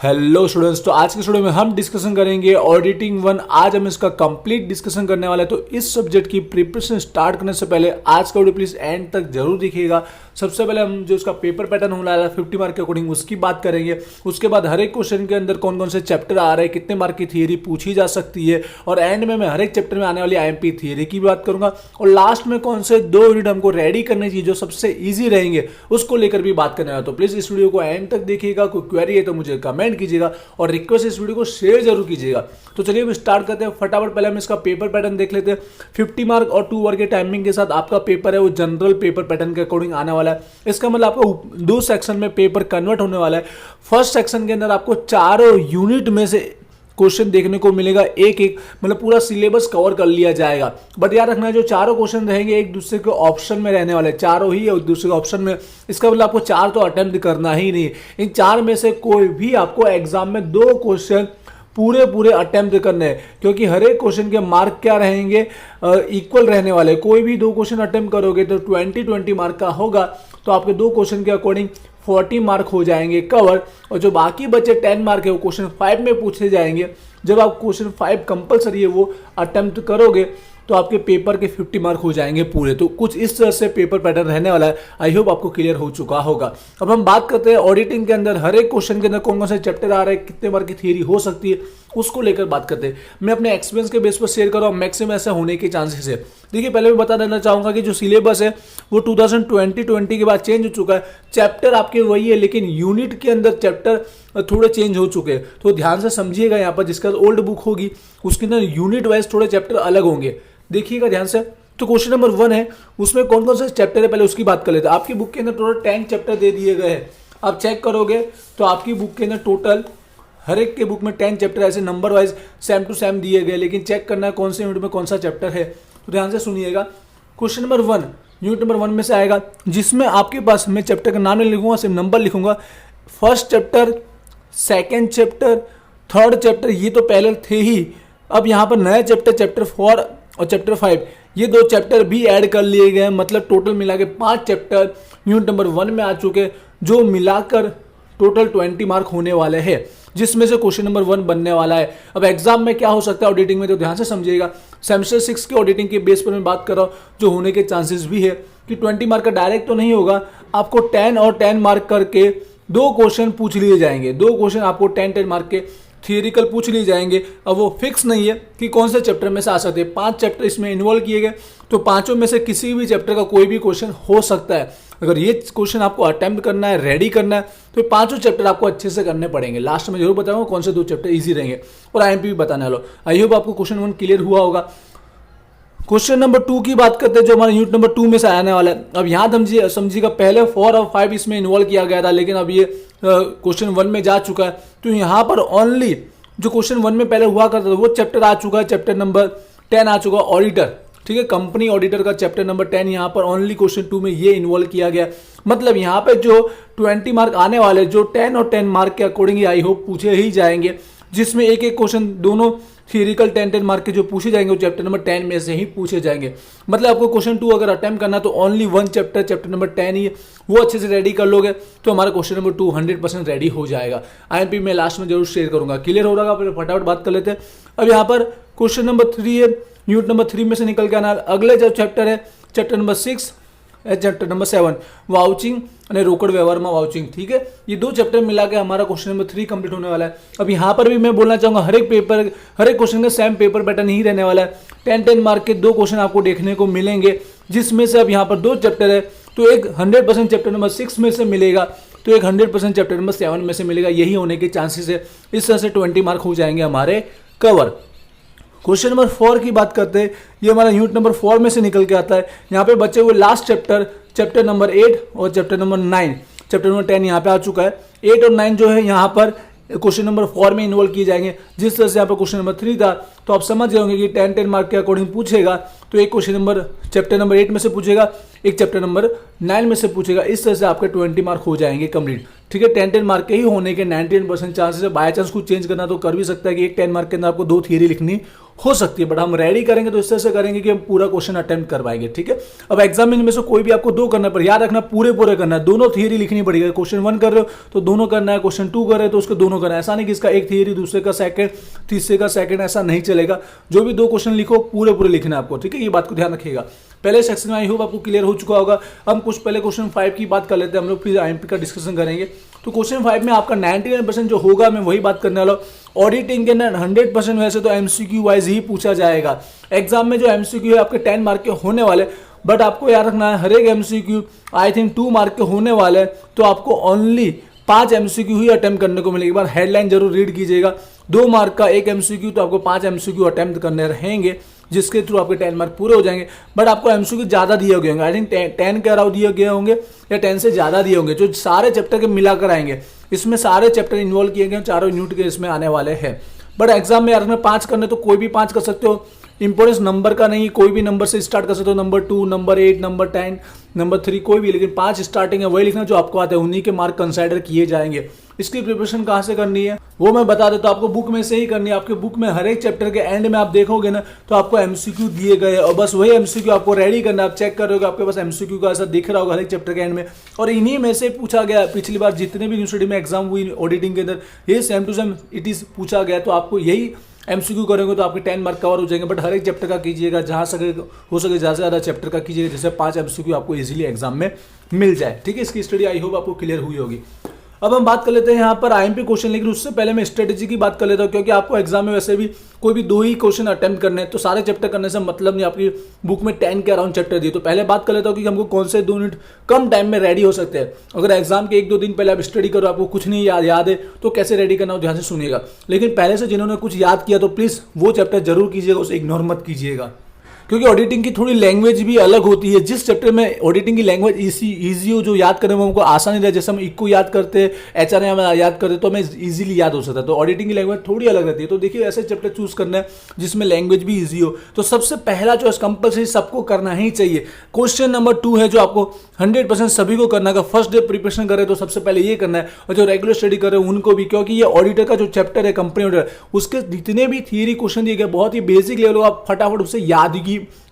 Hello students, तो आज के स्टूडियो में हम डिस्कशन करेंगे ऑडिटिंग वन। आज हम इसका कंप्लीट डिस्कशन करने वाले हैं। तो इस सब्जेक्ट की प्रिपरेशन स्टार्ट करने से पहले आज का वीडियो प्लीज एंड तक जरूर देखिएगा। सबसे पहले हम जो इसका पेपर पैटर्न होने वाला है 50 मार्क के अकॉर्डिंग उसकी बात करेंगे। उसके बाद हर एक क्वेश्चन के अंदर कौन कौन से चैप्टर आ रहे हैं, कितने मार्क की थियरी पूछी जा सकती है, और एंड में मैं हर एक चैप्टर में आने वाली आईएमपी थियरी की बात करूंगा। और लास्ट में कौन से 2 यूनिट हमको रेडी करनी चाहिए जो सबसे ईजी रहेंगे उसको लेकर भी बात करने वाला। तो प्लीज इस वीडियो को एंड तक देखिएगा। कोई क्वेरी है तो मुझे कमेंट कीजिएगा और रिक्वेस्ट इस वीडियो को शेयर जरूर कीजिएगा। तो चलिए अब स्टार्ट करते हैं फटाफट। पहले हम इसका पेपर पैटर्न देख लेते हैं। 50 मार्क और 2 आवर के टाइमिंग के साथ आपका पेपर है वो जनरल पेपर पैटर्न के अकॉर्डिंग आने वाला है। इसका मतलब आपको 2 सेक्शन में पेपर कन्वर्ट होने वाला है। फर्स्ट सेक्शन के अंदर आपको चारों यूनिट में से क्वेश्चन देखने को मिलेगा, एक एक मतलब पूरा सिलेबस कवर कर लिया जाएगा। बट याद रखना जो चारों क्वेश्चन रहेंगे एक दूसरे के ऑप्शन में रहने वाले, चारों ही एक दूसरे के ऑप्शन में। इसका मतलब आपको 4 तो अटेम्प्ट करना ही नहीं। इन 4 में से कोई भी आपको एग्जाम में 2 क्वेश्चन पूरे अटेम्प्ट करने हैं, क्योंकि हर एक क्वेश्चन के मार्क क्या रहेंगे, इक्वल रहने वाले। कोई भी 2 क्वेश्चन अटेम्प्ट करोगे तो 20 मार्क का होगा, तो आपके 2 क्वेश्चन के अकॉर्डिंग 40 मार्क हो जाएंगे कवर। और जो बाकी बचे 10 मार्क है वो क्वेश्चन 5 में पूछे जाएंगे। जब आप क्वेश्चन 5 कंपलसरी है वो अटेम्प्ट करोगे तो आपके पेपर के 50 मार्क हो जाएंगे पूरे। तो कुछ इस तरह से पेपर पैटर्न रहने वाला है। आई होप आपको क्लियर हो चुका होगा। अब हम बात करते हैं ऑडिटिंग के अंदर हर एक क्वेश्चन के अंदर कौन कौन से चैप्टर आ रहे हैं, कितने मार्क की थियरी हो सकती है, उसको लेकर बात करते हैं। मैं अपने एक्सपीरियंस के बेस पर शेयर कर रहा हूँ, मैक्सिमम ऐसा होने के चांसेस है। देखिए पहले मैं बता देना चाहूंगा कि जो सिलेबस है वो 2020 के बाद चेंज हो चुका है। चैप्टर आपके वही है लेकिन यूनिट के अंदर चैप्टर थोड़े चेंज हो चुके हैं। तो ध्यान से समझिएगा, यहाँ पर जिसका ओल्ड बुक होगी उसके अंदर यूनिट वाइज थोड़े चैप्टर अलग होंगे। देखिएगा ध्यान से। तो क्वेश्चन नंबर 1 है, उसमें कौन कौन से चैप्टर है पहले उसकी बात कर लेते हैं। आपकी बुक के अंदर टोटल 10 चैप्टर दे दिए गए हैं। आप चेक करोगे तो आपकी बुक के अंदर टोटल हर एक के बुक में 10 चैप्टर ऐसे number wise same to same दिए गए, लेकिन चेक करना है कौन से यूनिट में कौन सा चैप्टर है। तो ध्यान से सुनिएगा। क्वेश्चन नंबर 1 यूनिट नंबर 1 में से आएगा, जिसमें आपके पास मैं चैप्टर का नाम नहीं लिखूंगा, सिर्फ नंबर लिखूंगा। First chapter, second chapter, third chapter ये तो पहले थे ही। अब यहाँ पर नया चैप्टर, चैप्टर 4 और चैप्टर 5 ये 2 चैप्टर भी ऐड कर लिए गए हैं। मतलब टोटल मिला के 5 चैप्टर यूनिट नंबर 1 में आ चुके, जो मिलाकर टोटल 20 मार्क होने वाले हैं, जिसमें से क्वेश्चन नंबर 1 बनने वाला है। अब एग्जाम में क्या हो सकता है ऑडिटिंग में, तो ध्यान से समझिएगा। सेमेस्टर 6 के ऑडिटिंग के बेस पर मैं बात कर रहा हूँ, जो होने के चांसेस भी है कि 20 मार्क का डायरेक्ट तो नहीं होगा। आपको 10 और 10 मार्क करके 2 क्वेश्चन पूछ लिए जाएंगे। 2 क्वेश्चन आपको 10 मार्क के थियरिकल पूछ लिए जाएंगे। अब वो फिक्स नहीं है कि कौन से चैप्टर में से आ सकते हैं। 5 चैप्टर इसमें इन्वॉल्व किए गए, तो 5 में से किसी भी चैप्टर का कोई भी क्वेश्चन हो सकता है। अगर ये क्वेश्चन आपको अटेम्प्ट करना है, रेडी करना है, तो 5 चैप्टर आपको अच्छे से करने पड़ेंगे। लास्ट में जरूर बताऊंगा कौन से 2 चैप्टर इजी रहेंगे और आईएमपी भी बताने वाला। आई होप आपको क्वेश्चन 1 क्लियर हुआ होगा। क्वेश्चन नंबर 2 की बात करते हैं, जो हमारे यूनिट नंबर 2 में से आने वाला है। अब यहाँ समझिएगा, पहले 4 और 5 इसमें इन्वॉल्व किया गया था, लेकिन अब ये क्वेश्चन 1 में जा चुका है। तो यहाँ पर ओनली जो क्वेश्चन 1 में पहले हुआ करता था वो चैप्टर आ चुका है। चैप्टर नंबर 10 आ चुका, ऑडिटर। ठीक है, कंपनी ऑडिटर का चैप्टर नंबर 10 यहाँ पर ओनली क्वेश्चन 2 में ये इन्वॉल्व किया गया। मतलब यहाँ पे जो 20 मार्क आने वाले, जो 10 और 10 मार्क के अकॉर्डिंग आई होप पूछे ही जाएंगे, जिसमें एक एक क्वेश्चन दोनों थियरिकल 10 मार्क के जो पूछे जाएंगे वो चैप्टर नंबर 10 में से ही पूछे जाएंगे। मतलब आपको क्वेश्चन 2 अगर अटेम्प्ट करना तो ओनली 1 चैप्टर नंबर 10 ही है, वो अच्छे से रेडी कर लोगे तो हमारा क्वेश्चन नंबर 2 100% रेडी हो जाएगा। आईएमपी में लास्ट में जरूर शेयर करूंगा। क्लियर हो रहा है? फटाफट बात कर लेते हैं। अब यहाँ पर क्वेश्चन नंबर 3 है, यूनिट नंबर 3 में से निकल के आना। अगले जो चैप्टर है chapter number 6, chapter number 7 vouching અને रोकड़ व्यवहार में वाउचिंग। ठीक है, ये 2 चैप्टर मिला के हमारा क्वेश्चन नंबर 3 कंप्लीट होने वाला है। अब यहाँ पर भी मैं बोलना चाहूंगा हर एक क्वेश्चन का सेम पेपर पैटर्न ही रहने वाला है। 10 मार्क के 2 क्वेश्चन आपको देखने को मिलेंगे, जिसमें से अब यहाँ पर 2 चैप्टर है, तो एक 100% चैप्टर नंबर 6 में से मिलेगा, तो एक 100% चैप्टर नंबर 7 में से मिलेगा। यही होने के चांसेस है। इस तरह से 20 मार्क हो जाएंगे हमारे कवर। क्वेश्चन नंबर 4 की बात करते हैं, ये हमारा यूनिट नंबर 4 में से निकल के आता है। यहाँ पे बचे हुए लास्ट चैप्टर नंबर 8 और चैप्टर नंबर 9। चैप्टर नंबर 10 यहाँ पे आ चुका है। 8 और 9 जो है यहाँ पर क्वेश्चन नंबर 4 में इन्वॉल्व किए जाएंगे। जिस तरह से यहाँ पर क्वेश्चन नंबर 3 था, तो आप समझ जाओगे कि 10 मार्क के अकॉर्डिंग पूछेगा, तो एक क्वेश्चन नंबर चैप्टर नंबर 8 में से पूछेगा, एक चैप्टर नंबर 9 में से पूछेगा। इस तरह से आपके 20 मार्क हो जाएंगे कंप्लीट। ठीक है, 10 मार्क के ही होने के 99% चांसेस है। बाय चांस कुछ चेंज करना तो कर भी सकता है कि एक 10 मार्क के अंदर आपको 2 थियरी लिखनी हो सकती है, बट हम रेडी करेंगे तो इस तरह से करेंगे कि हम पूरा क्वेश्चन अटेम्प्ट कर पाएंगे। ठीक है, अब एग्जाम में इनमें से कोई भी आपको 2 करना पर याद रखना पूरे करना है, दोनों थियरी लिखनी पड़ेगी। क्वेश्चन 1 कर रहे हो तो दोनों करना है, क्वेश्चन 2 कर रहे हो तो उसको दोनों करना है। ऐसा नहीं कि इसका एक थियरी दूसरे का सेकंड, तीसरे का सेकंड, ऐसा नहीं चलेगा। जो भी 2 क्वेश्चन लिखो पूरे लिखना है आपको। ठीक है, ये बात को ध्यान रखिएगा। पहले सेक्शन में आई होप आपको क्लियर हो चुका होगा। हम कुछ पहले क्वेश्चन 5 की बात कर लेते हैं हम लोग, फिर आईएमपी का डिस्कशन करेंगे। तो क्वेश्चन 5 में आपका 99% जो होगा मैं वही बात करने वाला हूँ। ऑडिटिंग के 100% वैसे तो एमसीक्यू वाइज ही पूछा जाएगा। एग्जाम में जो एमसीक्यू है आपके 10 मार्क के होने वाले, बट आपको याद रखना है हर एक एमसीक्यू आई थिंक 2 मार्क के होने वाले, तो आपको ओनली 5 एमसीक्यू ही अटेम्प्ट करने को मिलेगी। एक बार हेडलाइन जरूर रीड कीजिएगा। 2 मार्क का 1 एमसीक्यू, तो आपको 5 एमसीक्यू अटेम्प्ट करने रहेंगे, जिसके थ्रू आपके 10 मार्क पूरे हो जाएंगे। बट आपको एमसीक्यू ज्यादा दिए गए होंगे, आई थिंक 10 के अराउंड दिए गए होंगे या 10 से ज्यादा दिए होंगे, जो सारे चैप्टर के मिलाकर आएंगे। इसमें सारे चैप्टर इन्वॉल्व किए गए, चारों यूनिट के इसमें आने वाले हैं। बट एग्जाम में यार में 5 करने तो कोई भी 5 कर सकते हो, इंपोर्टेंस नंबर का नहीं, कोई भी नंबर से स्टार्ट कर सकते हो, नंबर 2, नंबर 8, नंबर 10, नंबर 3, कोई भी, लेकिन 5 स्टार्टिंग है वही लिखना जो आपको आता है, उन्हीं के मार्क कंसाइडर किए जाएंगे। इसकी प्रिपरेशन कहाँ से करनी है वो मैं बता देता हूं, आपको बुक में से ही करनी है। आपके बुक में हर एक चैप्टर के एंड में आप देखोगे ना तो आपको एमसीक्यू दिए गए और बस वही एमसीक्यू आपको रेडी करना है। आप चेक करोगे आपके पास एमसीक्यू का ऐसा दिख रहा होगा हर एक चैप्टर के एंड में, और इन्हीं में से पूछा गया। पिछली बार जितने भी यूनिवर्सिटी में एग्जाम हुई ऑडिटिंग के अंदर, ये same to same it is पूछा गया, तो आपको यही एमसीक्यू करेंगे तो आपके 10 मार्क कवर हो जाएंगे। बट हर एक चैप्टर का कीजिएगा, जहां सके हो सके ज़्यादा से ज़्यादा चैप्टर का कीजिएगा, जिससे 5 एमसीक्यू आपको इजीली एग्जाम में मिल जाए। ठीक है, इसकी स्टडी आई होप आपको क्लियर हुई होगी। अब हम बात कर लेते हैं यहाँ पर आईएमपी क्वेश्चन, लेकिन उससे पहले मैं स्ट्रेटेजी की बात कर लेता हूँ, क्योंकि आपको एग्जाम में वैसे भी कोई भी 2 ही क्वेश्चन अटेम्प्ट करने हैं, तो सारे चैप्टर करने से मतलब नहीं। आपकी बुक में 10 के अराउंड चैप्टर दिए, तो पहले बात कर लेता हूँ कि हमको कौन से 2 यूनिट कम टाइम में रेडी हो सकते हैं। अगर एग्जाम के 1-2 दिन पहले आप स्टडी करो, आपको कुछ नहीं याद है, तो कैसे रेडी करना हो ध्यान से सुनिएगा। लेकिन पहले से जिन्होंने कुछ याद किया तो प्लीज वो चैप्टर जरूर कीजिएगा, उसे इग्नोर मत कीजिएगा, क्योंकि ऑडिटिंग की थोड़ी लैंग्वेज भी अलग होती है। जिस चैप्टर में ऑडिटिंग की लैंग्वेज इजी हो, जो याद करने में हमको आसानी रहे, जैसे हम इको याद करते हैं, एचआरएम याद करते तो हमें इजीली याद हो सकता है, तो ऑडिटिंग की लैंग्वेज थोड़ी अलग रहती है। तो देखिए ऐसे चैप्टर चूज करना है जिसमें लैंग्वेज भी इजी हो। तो सबसे पहला चॉइस कंपल्सरी सबको करना ही चाहिए, क्वेश्चन नंबर 2 है, जो आपको 100% सभी को करना है। फर्स्ट डे प्रिपरेशन कर रहे तो सबसे पहले ये करना है, और जो रेगुलर स्टडी कर रहे हैं उनको भी, क्योंकि ये ऑडिटर का जो चैप्टर है कंपनी ऑडिटर, उसके जितने भी थियरी क्वेश्चन दिए गए बहुत ही बेसिक लेवल, आप फटाफट उससे याद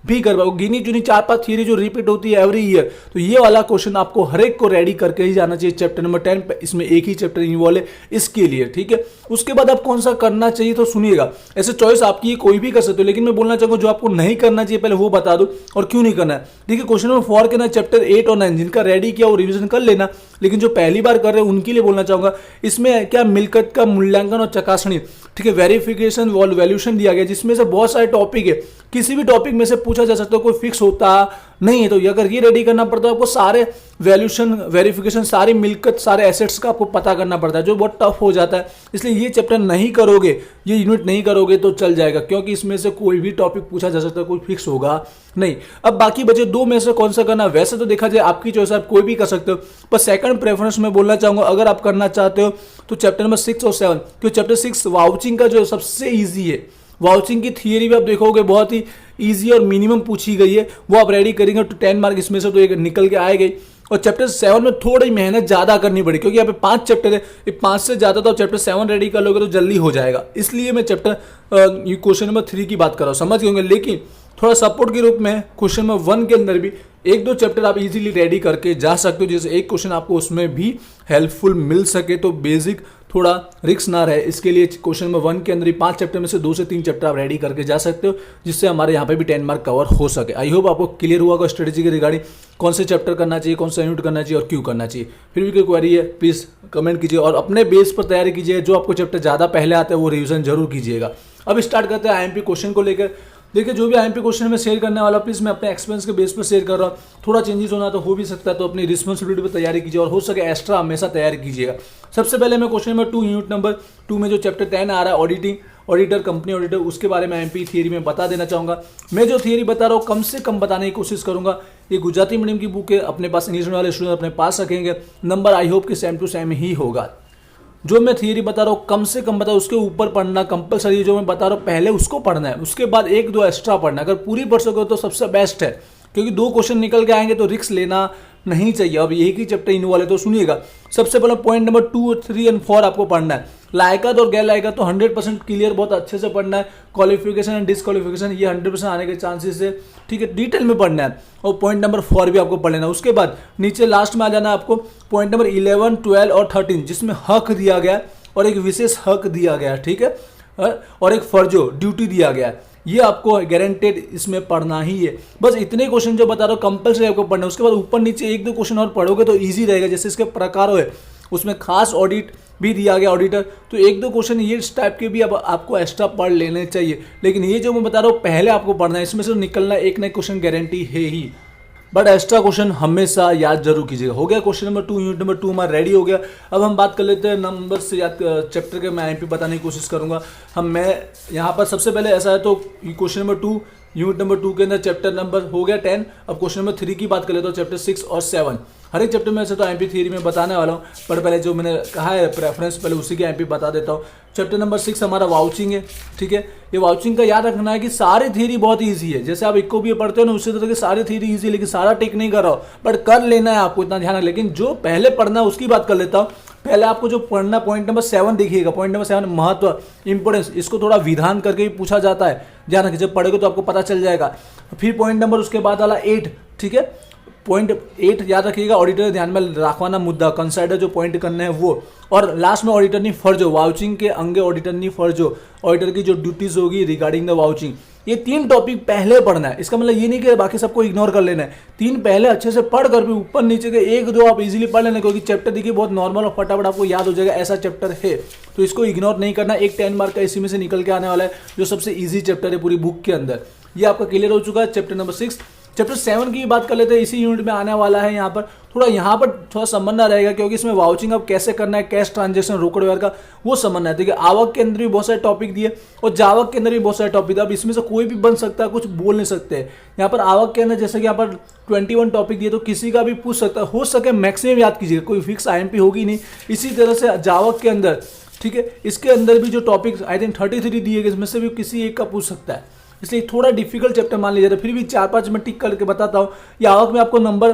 भी कर पाओ। गिनी चुनी 4-5 थियरी जो रिपीट होती है एवरी ईयर, तो ये वाला क्वेश्चन आपको हर एक को रेडी करके ही जाना चाहिए। चैप्टर नंबर 10 इसमें एक ही चैप्टर इन्वॉल्व है इसके लिए। ठीक है, उसके बाद आप कौन सा करना चाहिए तो सुनिएगा, ऐसे चॉइस आपकी कोई भी कर सकते हो, लेकिन मैं बोलना चाहूंगा जो आपको नहीं करना चाहिए पहले वो बता दो और क्यों नहीं करना है। देखिए क्वेश्चन नंबर 4 के ना चैप्टर 8 और 9 जिनका रेडी किया वो रिविजन कर लेना, लेकिन जो पहली बार कर रहे हैं उनके लिए बोलना चाहूंगा, इसमें क्या मिलकत का मूल्यांकन और चकासणी, ठीक है, वेरिफिकेशन वैल्यूएशन दिया गया, जिसमें से बहुत सारे टॉपिक है, किसी भी टॉपिक में से पूछा जा सकता है, कोई फिक्स होता नहीं है। तो अगर ये रेडी करना पड़ता है आपको, सारे वैल्यूएशन वेरिफिकेशन, सारी मिलकत, सारे एसेट्स का आपको पता करना पड़ता है, जो बहुत टफ हो जाता है। इसलिए ये चैप्टर नहीं करोगे, ये यूनिट नहीं करोगे तो चल जाएगा, क्योंकि इसमें से कोई भी टॉपिक पूछा जा सकता है, कोई फिक्स होगा नहीं। अब बाकी बचे 2 में से कौन सा करना, वैसे तो देखा जाए आपकी चॉइस, आप कोई भी कर सकते हो, पर सेकंड प्रेफरेंस में बोलना चाहूंगा अगर आप करना चाहते हो तो चैप्टर नंबर 6 और 7, क्योंकि चैप्टर 6 वाउचिंग का जो सबसे ईजी है, वाउचिंग की थियरी भी आप देखोगे बहुत ही इजी और मिनिमम पूछी गई है, वो आप रेडी करेंगे तो 10 मार्क इसमें से तो एक निकल के आएगा। और चैप्टर 7 में थोड़ी मेहनत ज्यादा करनी पड़ी, क्योंकि यहाँ पे 5 चैप्टर है, 5 से ज्यादा तो चैप्टर 7 रेडी कर लोगे तो जल्दी हो जाएगा। इसलिए मैं चैप्टर क्वेश्चन नंबर 3 की बात कर रहा हूँ, समझ गए। लेकिन थोड़ा सपोर्ट के रूप में क्वेश्चन नंबर 1 के अंदर भी 1-2 चैप्टर आप इजीली रेडी करके जा सकते हो, जैसे एक क्वेश्चन आपको उसमें भी हेल्पफुल मिल सके, तो बेसिक थोड़ा रिस्क ना रहे, इसके लिए क्वेश्चन नंबर 1 के अंदर ही 5 चैप्टर में से 2 से 3 चैप्टर आप रेडी करके जा सकते हो, जिससे हमारे यहाँ पे भी 10 मार्क कवर हो सके। आई होप आपको क्लियर हुआ होगा स्ट्रेटेजी के रिगार्डिंग, कौन से चैप्टर करना चाहिए, कौन सा यूनिट करना चाहिए और क्यों करना चाहिए। फिर भी कोई क्वेरी है प्लीज कमेंट कीजिए और अपने बेस पर तैयारी कीजिए, जो आपको चैप्टर ज्यादा पहले आता है वो रिविजन जरूर कीजिएगा। अब स्टार्ट करते हैं आईएमपी क्वेश्चन को लेकर। देखिए जो भी आईएमपी क्वेश्चन में शेयर करने वाला प्लीज मैं अपने एक्सपीरियंस के बेस पर शेयर कर रहा हूँ, थोड़ा चेंजेस होना तो हो भी सकता है, तो अपनी रिस्पॉन्सिबिलिटी पर तैयारी कीजिए और हो सके एक्स्ट्रा हमेशा तैयारी कीजिएगा। सबसे पहले मैं क्वेश्चन नंबर 2 यूनिट नंबर 2 में जो चैप्टर 10 आ रहा है ऑडिटिंग, ऑडिटर, कंपनी ऑडिटर, उसके बारे में आईएमपी थियरी में बता देना चाहूंगा। मैं जो थियरी बता रहा हूँ कम से कम बताने की कोशिश करूंगा। ये गुजराती मीडियम की बुक है, अपने पास इंग्लिश वाले स्टूडेंट अपने पास रखेंगे, नंबर आई होप कि सेम टू सेम ही होगा। जो मैं थियरी बता रहा हूँ कम से कम बता, उसके ऊपर पढ़ना कंपलसरी, जो मैं बता रहा हूँ पहले उसको पढ़ना है, उसके बाद 1-2 एक्स्ट्रा पढ़ना। अगर पूरी पढ़ सको तो सबसे बेस्ट है, क्योंकि 2 क्वेश्चन निकल के आएंगे तो रिस्क लेना नहीं चाहिए। अब एक ही चैप्टर इन्वॉल्व है तो सुनिएगा। सबसे पहले पॉइंट नंबर 2, 3 और 4 आपको पढ़ना है। लायकात और गैर लायकात तो 100% क्लियर, बहुत अच्छे से पढ़ना है। क्वालिफिकेशन एंड डिसक्वालिफिकेशन ये 100% आने के चांसेस है, ठीक है, डिटेल में पढ़ना है। और पॉइंट नंबर 4 भी आपको पढ़ लेना है। उसके बाद नीचे लास्ट में आ जाना है आपको पॉइंट नंबर 11, 12 और 13, जिसमें हक दिया गया है और एक विशेष हक दिया गया है, ठीक है, और एक फर्जो ड्यूटी दिया गया है। ये आपको गारंटेड इसमें पढ़ना ही है। बस इतने क्वेश्चन जो बता रहा हूँ कंपलसरी आपको पढ़ना है। उसके बाद ऊपर नीचे 1-2 क्वेश्चन और पढ़ोगे तो इजी रहेगा। जैसे इसके प्रकार है, उसमें खास ऑडिट भी दिया गया, ऑडिटर, तो 1-2 क्वेश्चन ये इस टाइप के भी अब आपको एक्स्ट्रा पढ़ लेने चाहिए। लेकिन ये जो मैं बता रहा हूँ पहले आपको पढ़ना है, इसमें से निकलना एक ना क्वेश्चन गारंटी है ही। बट एक्स्ट्रा क्वेश्चन हमेशा याद जरूर कीजिएगा। हो गया क्वेश्चन नंबर 2, यूनिट नंबर 2 हमारा रेडी हो गया। अब हम बात कर लेते हैं नंबर से याद चैप्टर के। मैं आईएमपी बताने की कोशिश करूंगा। मैं यहाँ पर सबसे पहले ऐसा है तो क्वेश्चन नंबर 2 यूनिट नंबर 2 के अंदर चैप्टर नंबर हो गया 10। अब क्वेश्चन नंबर 3 की बात कर लेते हो, चैप्टर 6 और 7। हर एक चैप्टर में ऐसे तो आईएमपी थ्योरी में बताने वाला हूँ, पर पहले जो मैंने कहा है प्रेफरेंस पहले उसी की आईएमपी बता देता हूँ। चैप्टर नंबर 6 हमारा वाउचिंग है, ठीक है। ये वाउचिंग का याद रखना है कि सारी थ्योरी बहुत ईजी है। जैसे आप इको भी पढ़ते हो ना, उसी तरह की सारी थ्योरी ईजी, लेकिन सारा टेक नहीं कर रहा हो, बट कर लेना है आपको, इतना ध्यान है। लेकिन जो पहले पढ़ना है उसकी बात कर लेता हूँ। पहले आपको जो पढ़ना पॉइंट नंबर 7 देखिएगा। पॉइंट नंबर 7 महत्व, इंपोर्टेंस, इसको थोड़ा विधान करके भी पूछा जाता है, ध्यान रखिए, जब पढ़ोगे तो आपको पता चल जाएगा। फिर पॉइंट नंबर उसके बाद वाला 8, ठीक है, पॉइंट 8 याद रखिएगा। ऑडिटर ध्यान में रखवाना मुद्दा, कंसाइडर जो पॉइंट करना है वो। और लास्ट में ऑडिटर नहीं फर्जो, वाउचिंग के अंगे ऑडिटर नहीं फर्जो, ऑडिटर की जो ड्यूटीज होगी रिगार्डिंग द वाउचिंग। ये 3 टॉपिक पहले पढ़ना है। इसका मतलब ये नहीं कि बाकी सबको इग्नोर कर लेना है। 3 पहले अच्छे से पढ़ कर भी ऊपर नीचे के 1-2 आप इजीली पढ़ लेना, क्योंकि चैप्टर देखिए बहुत नॉर्मल और फटाफट आपको याद हो जाएगा, ऐसा चैप्टर है। तो इसको इग्नोर नहीं करना। एक 10 मार्क का इसी में से निकल के आने वाला है, जो सबसे ईजी चैप्टर है पूरी बुक के अंदर। ये आपका क्लियर हो चुका है चैप्टर नंबर 6। चैप्टर 7 की बात कर लेते हैं, इसी यूनिट में आने वाला है। यहाँ पर थोड़ा समझना रहेगा, क्योंकि इसमें वाउचिंग अब कैसे करना है, कैश ट्रांजेक्शन, रोकड़ व्यवहार का वो समझना है। देखिए आवक के अंदर भी बहुत सारे टॉपिक दिए और जावक के अंदर भी बहुत सारे टॉपिक दिए। अब इसमें से कोई भी बन सकता है, कुछ बोल नहीं सकते। यहाँ पर आवक के अंदर जैसे कि यहाँ पर 21 टॉपिक दिए, तो किसी का भी पूछ सकता है, हो सके मैक्सिमम याद कीजिएगा, कोई फिक्स आईएमपी होगी नहीं। इसी तरह से जावक के अंदर, ठीक है, इसके अंदर भी जो टॉपिक आई थिंक 33 दिए गए, इसमें से भी किसी एक का पूछ सकता है। इसलिए थोड़ा डिफिकल्ट चैप्टर मान लीजिए, फिर भी 4-5 में टिक करके बताता हूँ। ये आवक में आपको नंबर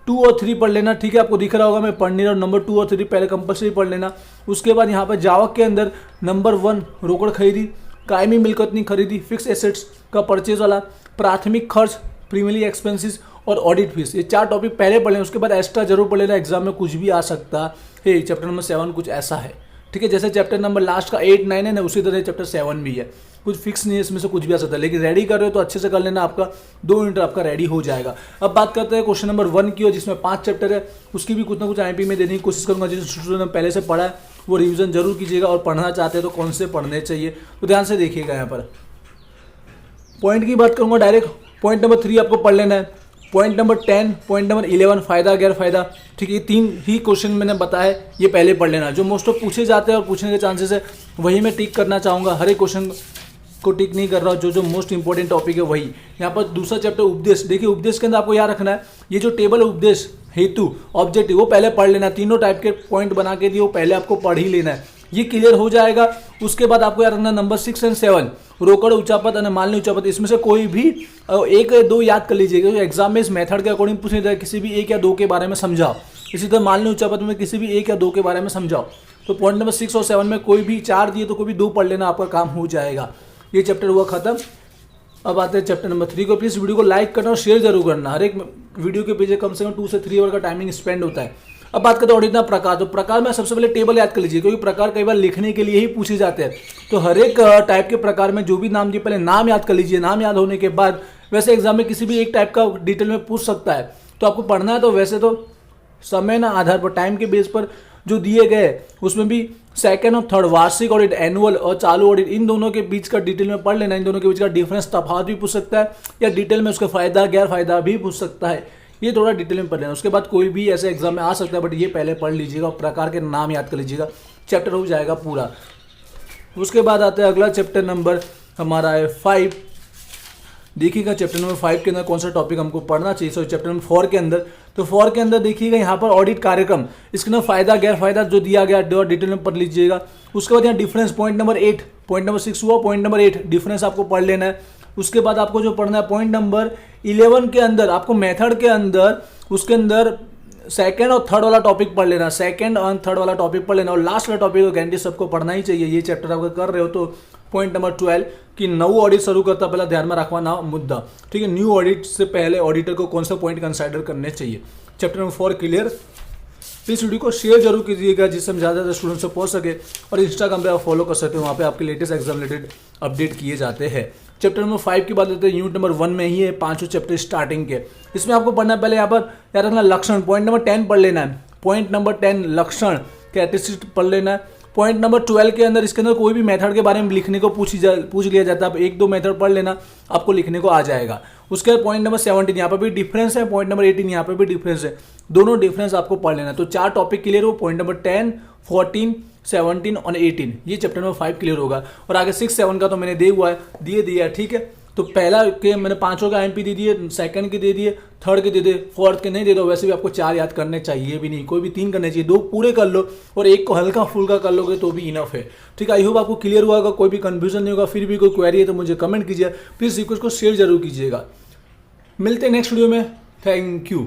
2 और 3 पढ़ लेना, ठीक है, आपको दिख रहा होगा मैं पढ़ नहीं रहा हूँ। नंबर 2 और 3 पहले कंपल्सरी पढ़ लेना। उसके बाद यहाँ पर जावक के अंदर नंबर 1 रोकड़ खरीदी, कायमी मिलकत नहीं खरीदी, फिक्स एसेट्स का परचेज वाला, प्राथमिक खर्च, प्रीमियरी एक्सपेंसेस और ऑडिट फीस, ये 4 टॉपिक पहले पढ़ लेना। उसके बाद एक्स्ट्रा जरूर पढ़ लेना, एग्जाम में कुछ भी आ सकता है। चैप्टर नंबर 7 कुछ ऐसा है, ठीक है, जैसे चैप्टर नंबर लास्ट का 8, 9 है ना, उसी तरह चैप्टर 7 भी है। कुछ फिक्स नहीं है, इसमें से कुछ भी आ सकता है, लेकिन रेडी कर रहे हो तो अच्छे से कर लेना, आपका 2 यूनिट आपका रेडी हो जाएगा। अब बात करते हैं क्वेश्चन नंबर 1 की, जिसमें 5 चैप्टर है, उसकी भी कुछ ना कुछ आईएमपी में देने की कोशिश करूंगा। जिस स्टूडेंट ने पहले से पढ़ा है वो रिविजन जरूर कीजिएगा, और पढ़ना चाहते हैं तो कौन से पढ़ने चाहिए तो ध्यान से देखिएगा। यहाँ पर पॉइंट की बात करूंगा डायरेक्ट। पॉइंट नंबर 3 आपको पढ़ लेना है। पॉइंट नंबर 10, पॉइंट नंबर 11 फायदा गैर फायदा, ठीक है, ये 3 ही क्वेश्चन मैंने बताया, ये पहले पढ़ लेना। जो मोस्ट ऑफ पूछे जाते हैं और पूछने के चांसेस है वही मैं टिक करना चाहूँगा। हर एक क्वेश्चन को टिक नहीं कर रहा हूँ, जो मोस्ट इंपॉर्टेंट टॉपिक है वही। यहाँ पर दूसरा चैप्टर उपदेश, देखिए उपदेश के अंदर आपको याद रखना है, ये जो टेबल है उपदेश, हेतु, ऑब्जेक्टिव, वो पहले पढ़ लेना। तीनों टाइप के पॉइंट बना के दिए, वो पहले आपको पढ़ ही लेना है, ये क्लियर हो जाएगा। उसके बाद आपको याद रखना नंबर 6 और 7 रोकड़ उचापत और मालनी उचापत, इसमें से कोई भी 1-2 याद कर लीजिएगा। एग्जाम में इस मेथड के अकॉर्डिंग पूछने जाए, किसी भी 1 या 2 के बारे में समझाओ। इसी तरह मालनी उचापत में किसी भी 1 या 2 के बारे में समझाओ। तो पॉइंट नंबर 6 और 7 में कोई भी 4 दिए तो कोई भी 2 पढ़ लेना, आपका काम हो जाएगा। ये चैप्टर हुआ खत्म। अब आते हैं चैप्टर नंबर 3 को। प्लीज वीडियो को लाइक करना और शेयर जरूर करना। हर एक वीडियो के पीछे कम से कम 2 से 3 आवर का टाइमिंग स्पेंड होता है। अब बात करते हैं ऑडिट प्रकार। तो प्रकार में सबसे पहले टेबल याद कर लीजिए, क्योंकि प्रकार कई बार लिखने के लिए ही पूछे जाते हैं। तो हर एक टाइप के प्रकार में जो भी नाम दिए पहले नाम याद कर लीजिए। नाम याद होने के बाद वैसे एग्जाम में किसी भी एक टाइप का डिटेल में पूछ सकता है, तो आपको पढ़ना है। तो वैसे तो समय ना आधार पर, टाइम के बेस पर जो दिए गए, उसमें भी सेकंड और थर्ड, वार्षिक ऑडिट, एनुअल और चालू ऑडिट, इन दोनों के बीच का डिटेल में पढ़ लेना। इन दोनों के बीच का डिफरेंस, तफावत भी पूछ सकता है, या डिटेल में उसका फायदा गैर फायदा भी पूछ सकता है। ये थोड़ा डिटेल में पढ़ लेना। उसके बाद कोई भी ऐसे एग्जाम में आ सकता है, बट ये पहले पढ़ लीजिएगा और प्रकार के नाम याद कर लीजिएगा, चैप्टर हो जाएगा पूरा। उसके बाद आता है अगला चैप्टर नंबर हमारा है 5। देखिएगा चैप्टर नंबर 5 के अंदर कौन सा टॉपिक हमको पढ़ना चाहिए। सो चैप्टर नंबर 4 के अंदर, तो 4 के अंदर देखिएगा यहाँ पर ऑडिट कार्यक्रम, इसके अंदर फायदा गैर फायदा जो दिया गया डिटेल में पढ़ लीजिएगा। उसके बाद यहाँ difference, point number 8, point number 6 हुआ, पॉइंट नंबर 8 डिफरेंस आपको पढ़ लेना है। उसके बाद आपको जो पढ़ना है पॉइंट नंबर 11 के अंदर, आपको मेथड के अंदर, उसके अंदर सेकंड और थर्ड वाला टॉपिक पढ़ लेना, सेकंड और थर्ड वाला टॉपिक पढ़ लेना, और लास्ट वाला टॉपिक तो गारंटी सबको पढ़ना ही चाहिए। ये चैप्टर अगर कर रहे हो तो पॉइंट नंबर 12 कि नव ऑडिट शुरू करता पहले ध्यान में रखवाना मुद्दा, ठीक है। न्यू ऑडिट से पहले ऑडिटर को कौन सा पॉइंट कंसिडर करने चाहिए। Chapter number 4 clear. Please video को शेयर जरूर कीजिएगा जिससे हम ज़्यादा स्टूडेंट से पहुंच सके, और इंस्टाग्राम पे आप फॉलो कर सकते हो, वहाँ पे आपके लेटेस्ट एग्जाम रिलेटेड अपडेट किए जाते हैं। चैप्टर नंबर 5 की बात करते हैं, यूनिट नंबर 1 में ही है, 5 चैप्टर स्टार्टिंग के। इसमें आपको पढ़ना पहले यहाँ पर याद रखना लक्षण, पॉइंट नंबर 10 पढ़ लेना है। पॉइंट नंबर 10 लक्षण कैरेक्टरिस्टिक पढ़ लेना है। पॉइंट नंबर 12 के अंदर इसके अंदर कोई भी मेथड के बारे में लिखने को पूछ लिया जाता है, आप 1-2 मेथड पढ़ लेना, आपको लिखने को आ जाएगा। उसके बाद पॉइंट नंबर 17 यहाँ पर भी डिफरेंस है, पॉइंट नंबर 18 यहाँ पर भी डिफरेंस है, दोनों डिफरेंस आपको पढ़ लेना। तो 4 टॉपिक क्लियर हो, पॉइंट नंबर 10, 14, 17 और 18, ये चैप्टर नंबर 5 क्लियर होगा। और आगे 6, 7 का तो मैंने दिए दिया, ठीक है। तो पहला के मैंने 5 का एमपी दे दिए, सेकंड के दे दिए, थर्ड के दे दे, फोर्थ के नहीं दे दो। वैसे भी आपको 4 याद करने चाहिए भी नहीं, कोई भी 3 करने चाहिए, 2 पूरे कर लो और 1 को हल्का फुल्का कर लोगे तो भी इनफ है, ठीक है। आई होप आपको क्लियर हुआ होगा, कोई भी कंफ्यूजन नहीं होगा। फिर भी कोई क्वेरी है तो मुझे कमेंट कीजिए, प्लीज रिक्वेस्ट को शेयर जरूर कीजिएगा। मिलते हैं नेक्स्ट वीडियो में, थैंक यू।